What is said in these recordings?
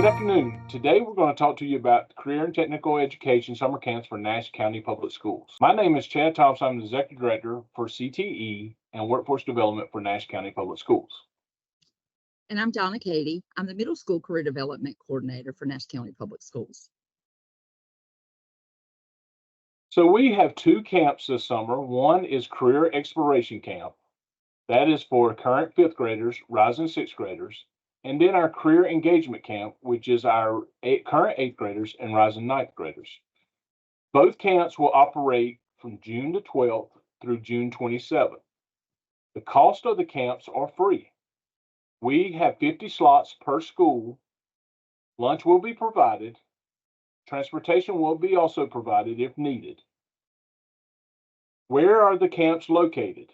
Good afternoon. Today we're going to talk to you about career and technical education summer camps for Nash County Public Schools. My name is Chad Thompson. I'm the Executive Director for CTE and Workforce Development for Nash County Public Schools. And I'm Donna Katie. I'm the Middle School Career Development Coordinator for Nash County Public Schools. So we have two camps this summer. One is Career Exploration Camp. That is for current fifth graders, rising sixth graders. And then our Career Engagement Camp, which is our current eighth graders and rising ninth graders. Both camps will operate from June the 12th through June 27th. The cost of the camps are free. We have 50 slots per school. Lunch will be provided. Transportation will be also provided if needed. Where are the camps located?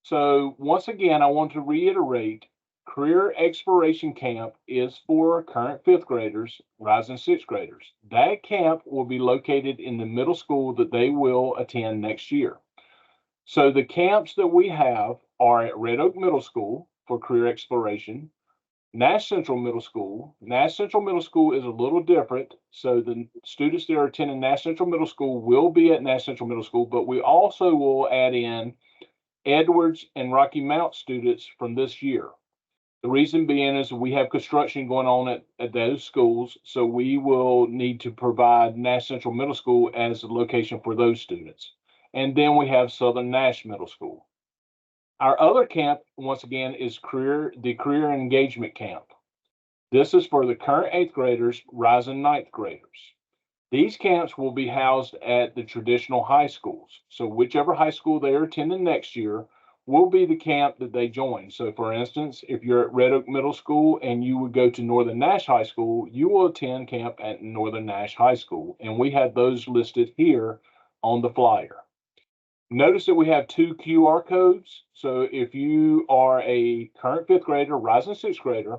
So once again, I want to reiterate, Career Exploration Camp is for current fifth graders, rising sixth graders. That camp will be located in the middle school that they will attend next year. So the camps that we have are at Red Oak Middle School for career exploration, Nash Central Middle School. Nash Central Middle School is a little different. So the students that are attending Nash Central Middle School will be at Nash Central Middle School, but we also will add in Edwards and Rocky Mount students from this year. The reason being is we have construction going on at those schools, so we will need to provide Nash Central Middle School as a location for those students. And then we have Southern Nash Middle School. Our other camp, once again, is the Career Engagement Camp. This is for the current eighth graders, rising ninth graders. These camps will be housed at the traditional high schools. So whichever high school they are attending next year will be the camp that they join. So for instance, if you're at Red Oak Middle School and you would go to Northern Nash High School, you will attend camp at Northern Nash High School. And we have those listed here on the flyer. Notice that we have two QR codes. So if you are a current fifth grader, rising sixth grader,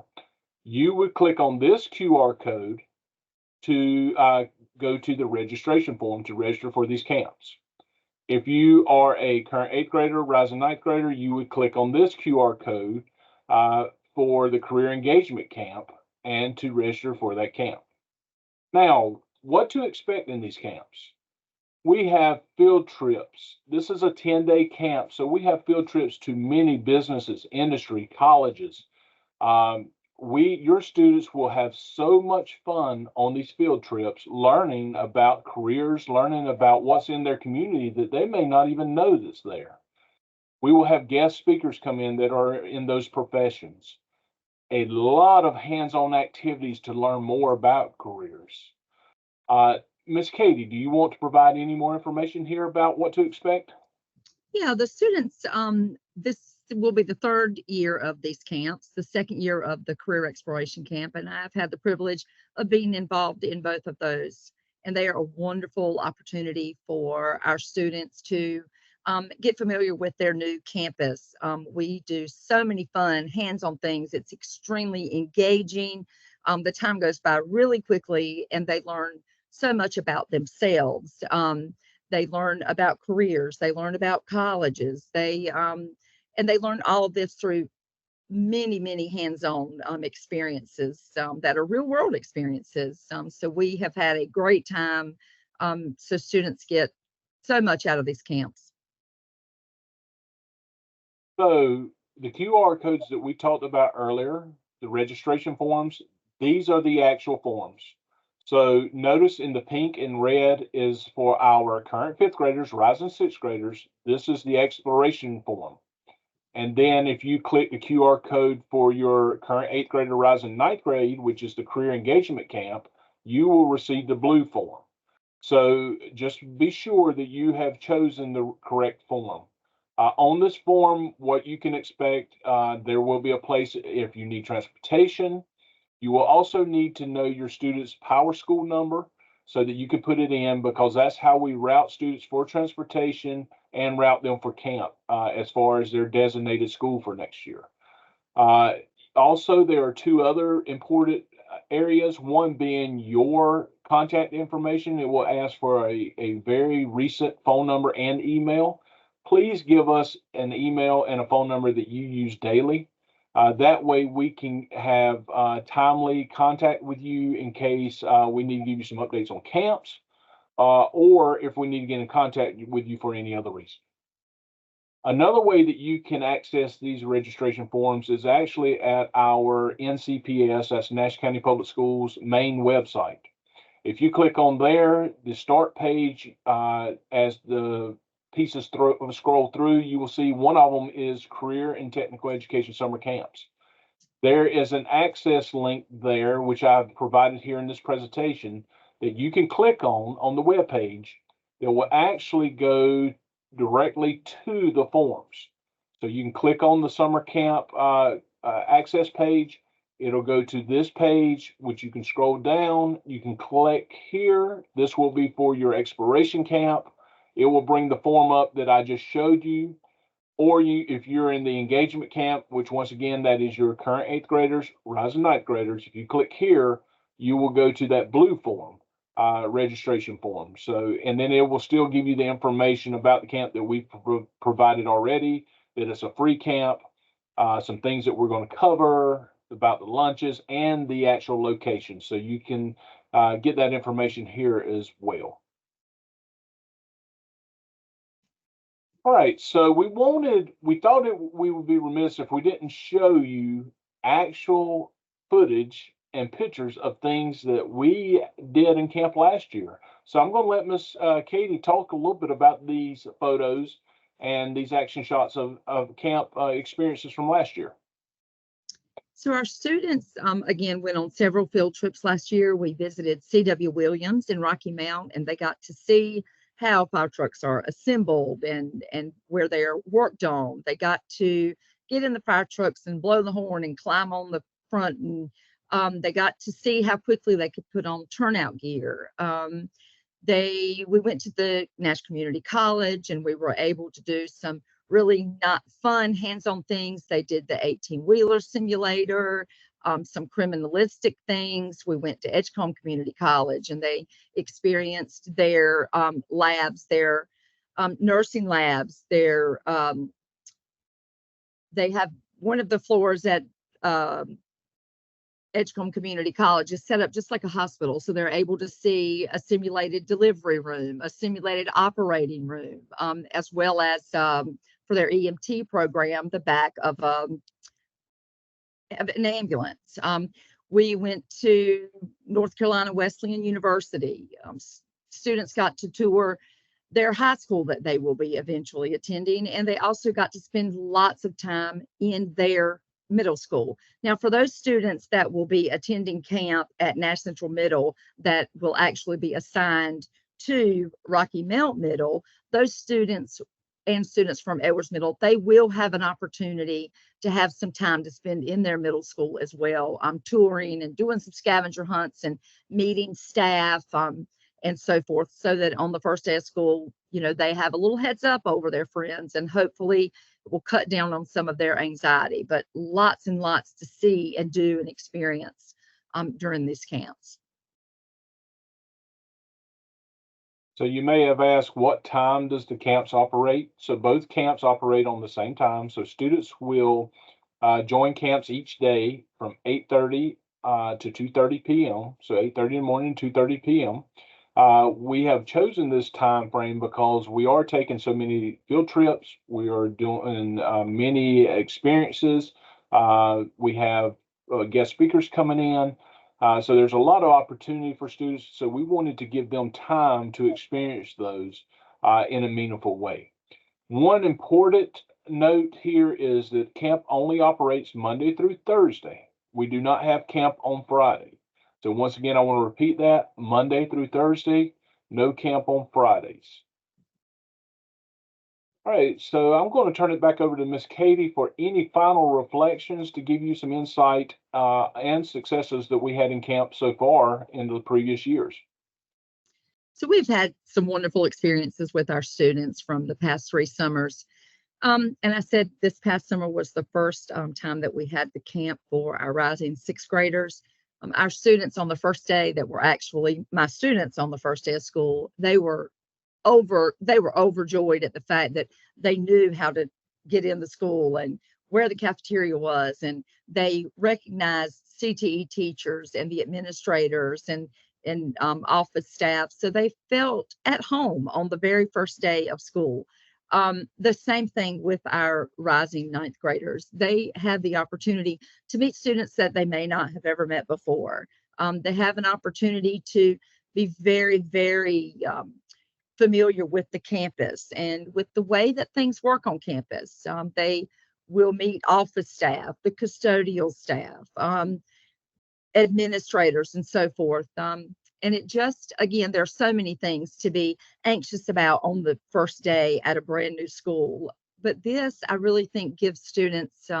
you would click on this QR code to go to the registration form to register for these camps. If you are a current eighth grader, rising ninth grader, you would click on this QR code for the Career Engagement Camp and to register for that camp. Now, what to expect in these camps? We have field trips. This is a 10-day camp, so we have field trips to many businesses, industry, colleges. Your students will have so much fun on these field trips, learning about careers, learning about what's in their community that they may not even know that's there. We will have guest speakers come in that are in those professions. A lot of hands-on activities to learn more about careers. Ms. Katie, do you want to provide any more information here about what to expect? Yeah, the students, this will be the third year of these camps, the second year of the Career Exploration Camp, and I've had the privilege of being involved in both of those. And they are a wonderful opportunity for our students to get familiar with their new campus. We do so many fun hands-on things. It's extremely engaging. The time goes by really quickly, and they learn so much about themselves. They learn about careers. They learn about colleges. And they learn all of this through many hands-on experiences that are real-world experiences. So we have had a great time. So students get so much out of these camps. So the QR codes that we talked about earlier, the registration forms, these are the actual forms. So notice in the pink and red is for our current fifth graders, rising sixth graders. This is the exploration form. And then if you click the QR code for your current eighth grader, rising ninth grade, which is the Career Engagement Camp, you will receive the blue form. So just be sure that you have chosen the correct form. On this form, what you can expect, there will be a place if you need transportation. You will also need to know your student's power school number so that you can put it in, because that's how we route students for transportation and route them for camp as far as their designated school for next year. Also, there are two other important areas, one being your contact information. It will ask for a very recent phone number and email. Please give us an email and a phone number that you use daily. That way we can have timely contact with you in case we need to give you some updates on camps, or if we need to get in contact with you for any other reason. Another way that you can access these registration forms is actually at our NCPS, that's Nash County Public Schools, main website. If you click on there, the start page, as the pieces scroll through, you will see one of them is Career and Technical Education Summer Camps. There is an access link there, which I've provided here in this presentation, that you can click on the web page that will actually go directly to the forms. So you can click on the summer camp access page. It'll go to this page, which you can scroll down. You can click here. This will be for your exploration camp. It will bring the form up that I just showed you. Or if you're in the engagement camp, which once again, that is your current 8th graders, rising 9th graders. If you click here, you will go to that blue form, registration form. So, and then it will still give you the information about the camp that we've provided already, that it's a free camp, some things that we're going to cover, about the lunches, and the actual location. So you can get that information here as well. All right, so we thought we would be remiss if we didn't show you actual footage and pictures of things that we did in camp last year. So I'm going to let Miss Katie talk a little bit about these photos and these action shots of camp experiences from last year. So our students, again, went on several field trips last year. We visited C.W. Williams in Rocky Mount, and they got to see how fire trucks are assembled and where they're worked on. They got to get in the fire trucks and blow the horn and climb on the front, and they got to see how quickly they could put on turnout gear. We went to the Nash Community College, and we were able to do some really not fun hands-on things. They did the 18-wheeler simulator, some criminalistic things. We went to Edgecombe Community College, and they experienced their labs, their nursing labs. They have one of the floors at Edgecombe Community College is set up just like a hospital. So they're able to see a simulated delivery room, a simulated operating room, as well as for their EMT program, the back of an ambulance. We went to North Carolina Wesleyan University. Students got to tour their high school that they will be eventually attending, and they also got to spend lots of time in their middle school. Now, for those students that will be attending camp at Nash Central Middle that will actually be assigned to Rocky Mount Middle, those students and students from Edwards Middle, they will have an opportunity to have some time to spend in their middle school as well, touring and doing some scavenger hunts and meeting staff and so forth, so that on the first day of school, they have a little heads up over their friends, and hopefully it will cut down on some of their anxiety. But lots and lots to see and do and experience during these camps. So you may have asked, what time does the camps operate? So both camps operate on the same time. So students will join camps each day from 8:30 to 2:30 p.m. So 8:30 in the morning, 2:30 p.m. We have chosen this time frame because we are taking so many field trips. We are doing many experiences. We have guest speakers coming in. So there's a lot of opportunity for students. So we wanted to give them time to experience those in a meaningful way. One important note here is that camp only operates Monday through Thursday. We do not have camp on Friday. So once again, I want to repeat that: Monday through Thursday, no camp on Fridays. All right, so I'm going to turn it back over to Miss Katie for any final reflections to give you some insight and successes that we had in camp so far in the previous years. So we've had some wonderful experiences with our students from the past 3 summers. And I said this past summer was the first time that we had the camp for our rising 6th graders. Our students on the first day that were actually my students on the first day of school, they were overjoyed at the fact that they knew how to get into school and where the cafeteria was, and they recognized CTE teachers and the administrators and office staff. So they felt at home on the very first day of school. The same thing with our rising ninth graders. They have the opportunity to meet students that they may not have ever met before. They have an opportunity to be very, very familiar with the campus and with the way that things work on campus. They will meet office staff, the custodial staff, administrators, and so forth. And it just, again, there are so many things to be anxious about on the first day at a brand new school. But this, I really think, gives students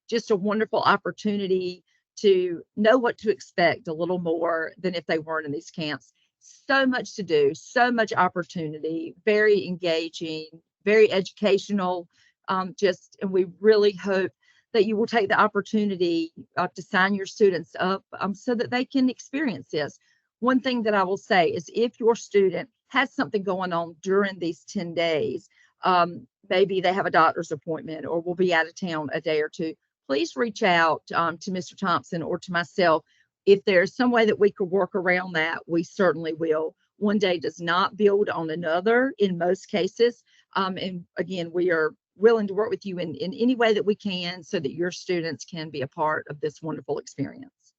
just a wonderful opportunity to know what to expect a little more than if they weren't in these camps. So much to do, so much opportunity, very engaging, very educational. And we really hope that you will take the opportunity to sign your students up so that they can experience this. One thing that I will say is if your student has something going on during these 10 days, maybe they have a doctor's appointment or will be out of town a day or two, please reach out to Mr. Thompson or to myself. If there's some way that we could work around that, we certainly will. One day does not build on another in most cases. And again, we are willing to work with you in any way that we can so that your students can be a part of this wonderful experience.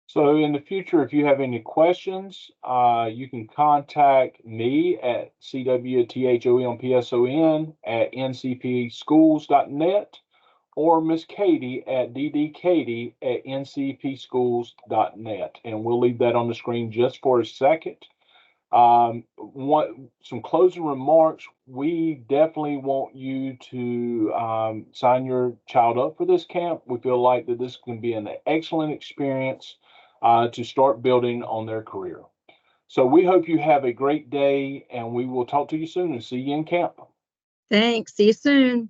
So in the future, if you have any questions, you can contact me at cwthompson@ncpschools.net or Miss Katie at ddkatie@ncpschools.net. And we'll leave that on the screen just for a second. Some closing remarks. We definitely want you to sign your child up for this camp. We feel like that this can be an excellent experience to start building on their career. So we hope you have a great day, and we will talk to you soon and see you in camp. Thanks. See you soon.